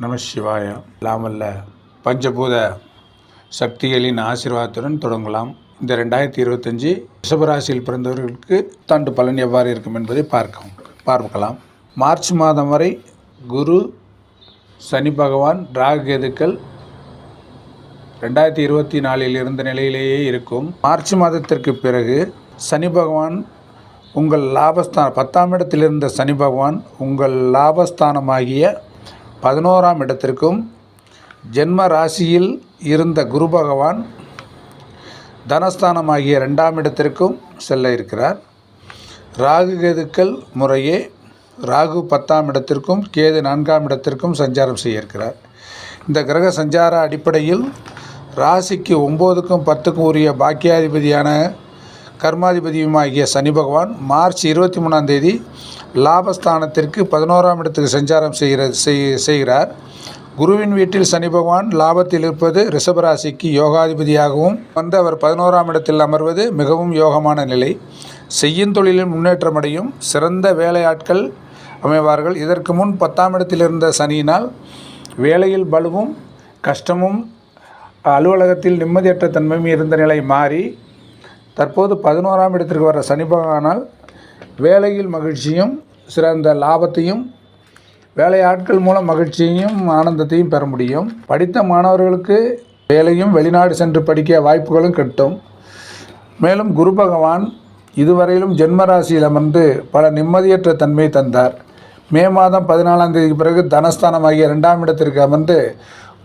நம சிவாய. இல்லாமல்ல பஞ்சபூத சக்திகளின் ஆசீர்வாதத்துடன் தொடங்கலாம். இந்த 2025 ரிஷபராசியில் பிறந்தவர்களுக்கு தாண்டு பலன் எவ்வாறு இருக்கும் என்பதை பார்க்கலாம். மார்ச் மாதம் வரை குரு, சனி பகவான், ராகு, கேதுக்கள் 2024 இருந்த நிலையிலேயே இருக்கும். மார்ச் மாதத்திற்கு பிறகு சனி பகவான் உங்கள் லாபஸ்தானம் 10ஆம் இடத்தில் இருந்த சனி பகவான் உங்கள் லாபஸ்தானமாகிய 11ஆம் இடத்திற்கும், ஜென்ம ராசியில் இருந்த குரு பகவான் தனஸ்தானமாகிய 2ஆம் இடத்திற்கும் செல்ல இருக்கிறார். ராகு கேதுக்கள் முறையே ராகு 10ஆம் இடத்திற்கும், கேது 4ஆம் இடத்திற்கும் சஞ்சாரம் செய்ய இருக்கிறார். இந்த கிரக சஞ்சார அடிப்படையில் ராசிக்கு 9க்கும் 10க்கும் உரிய பாக்கியாதிபதியான கர்மாதிபதியுமாகிய சனி பகவான் மார்ச் 23ஆம் தேதி லாபஸ்தானத்திற்கு 11ஆம் இடத்துக்கு சஞ்சாரம் செய்கிறார். குருவின் வீட்டில் சனி பகவான் லாபத்தில் இருப்பது ரிஷபராசிக்கு யோகாதிபதியாகவும் அவர் 11ஆம் இடத்தில் அமர்வது மிகவும் யோகமான நிலை. செய்யும் தொழிலில் முன்னேற்றமடையும், சிறந்த வேலையாட்கள் அமைவார்கள். இதற்கு முன் 10ஆம் இடத்தில் இருந்த சனியினால் வேலையில் பலுவும் கஷ்டமும் அலுவலகத்தில் நிம்மதியற்ற தன்மையும் இருந்த நிலை மாறி தற்போது 11ஆம் இடத்திற்கு வர சனி பகவானால் வேலையில் மகிழ்ச்சியும், சிறந்த லாபத்தையும், வேலையாட்கள் மூலம் மகிழ்ச்சியையும் ஆனந்தத்தையும் பெற முடியும். படித்த மாணவர்களுக்கு வேலையும், வெளிநாடு சென்று படிக்க வாய்ப்புகளும் கிட்டும். மேலும் குரு பகவான் இதுவரையிலும் ஜென்மராசியில் அமர்ந்து பல நிம்மதியற்ற தன்மையை தந்தார். மே மாதம் 14ஆம் தேதிக்கு பிறகு தனஸ்தானமாகிய 2ஆம் இடத்திற்கு அமர்ந்து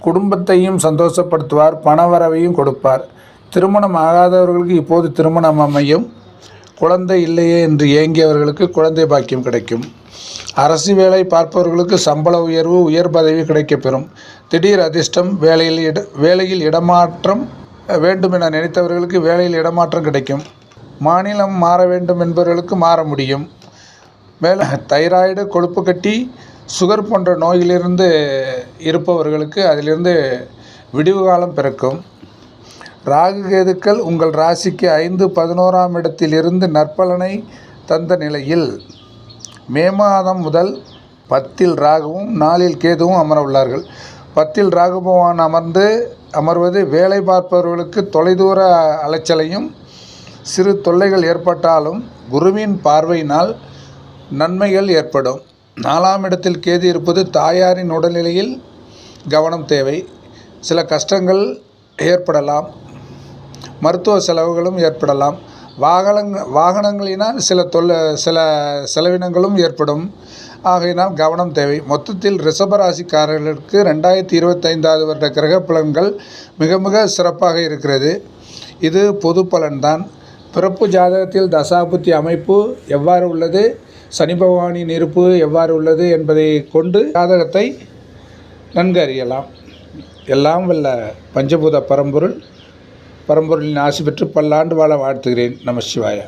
குடும்பத்தையும் சந்தோஷப்படுத்துவார், பணவரவையும் கொடுப்பார். திருமணம் ஆகாதவர்களுக்கு இப்போது திருமணம் அமையும். குழந்தை இல்லையே என்று ஏங்கியவர்களுக்கு குழந்தை பாக்கியம் கிடைக்கும். அரசு வேலை பார்ப்பவர்களுக்கு சம்பள உயர்வு, உயர் பதவி கிடைக்கப்பெறும். திடீர் அதிர்ஷ்டம். வேலையில் இடமாற்றம் வேண்டும் என நினைத்தவர்களுக்கு வேலையில் இடமாற்றம் கிடைக்கும். மாநிலம் மாற வேண்டும் என்பவர்களுக்கு மாற முடியும். மேலும் தைராய்டு, கொழுப்பு கட்டி, சுகர் போன்ற நோயிலிருந்து இருப்பவர்களுக்கு அதிலிருந்து விடிவு காலம் பிறக்கும். ராகு கேதுக்கள் உங்கள் ராசிக்கு 5, 11ஆம் இடத்திலிருந்து நற்பலனை தந்த நிலையில் மே மாதம் முதல் 10இல் ராகுவும் 4இல் கேதுவும் அமர உள்ளார்கள். 10இல் ராகு பகவான் அமர்வது வேலை பார்ப்பவர்களுக்கு தொலைதூர அலைச்சலையும் சிறு தொல்லைகள் ஏற்பட்டாலும் குருவின் பார்வையினால் நன்மைகள் ஏற்படும். 4ஆம் இடத்தில் கேது இருப்பது தாயாரின் உடல்நிலையில் கவனம் தேவை. சில கஷ்டங்கள் ஏற்படலாம், மருத்துவ செலவுகளும் ஏற்படலாம். வாகனங்களினால் சில செலவினங்களும் ஏற்படும். ஆகையினால் கவனம் தேவை. மொத்தத்தில் ரிஷபராசிக்காரர்களுக்கு 2025 வருட கிரக பலன்கள் மிக மிக சிறப்பாக இருக்கிறது. இது பொது பலன்தான். பிறப்பு ஜாதகத்தில் தசாபுத்தி அமைப்பு எவ்வாறு உள்ளது, சனி பகவானின் இருப்பு எவ்வாறு உள்ளது என்பதை கொண்டு ஜாதகத்தை நன்கு அறியலாம். எல்லாம் வல்ல பஞ்சபூத பரம்பொருளின் ஆசி பெற்று பல்லாண்டு வாழ வாழ்த்துகிறேன். நம சிவாய.